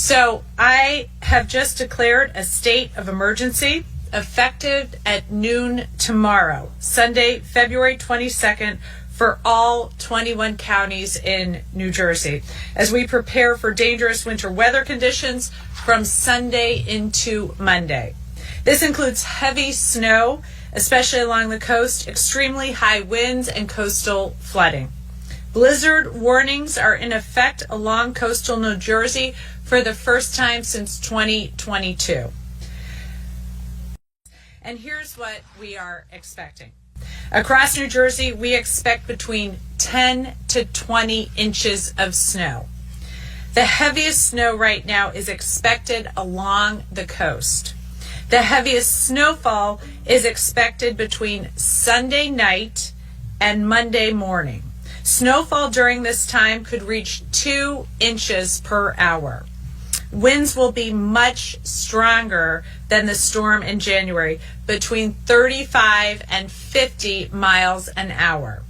So I have just declared a state of emergency effective at noon tomorrow, Sunday, February 22nd, for all 21 counties in New Jersey, as we prepare for dangerous winter weather conditions from Sunday into Monday. This includes heavy snow, especially along the coast, extremely high winds, and coastal flooding. Blizzard warnings are in effect along coastal New Jersey for the first time since 2022. And here's what we are expecting. Across New Jersey, we expect between 10 to 20 inches of snow. The heaviest snow right now is expected along the coast. The heaviest snowfall is expected between Sunday night and Monday morning. Snowfall during this time could reach 2 inches per hour. Winds will be much stronger than the storm in January, between 35 and 50 miles an hour.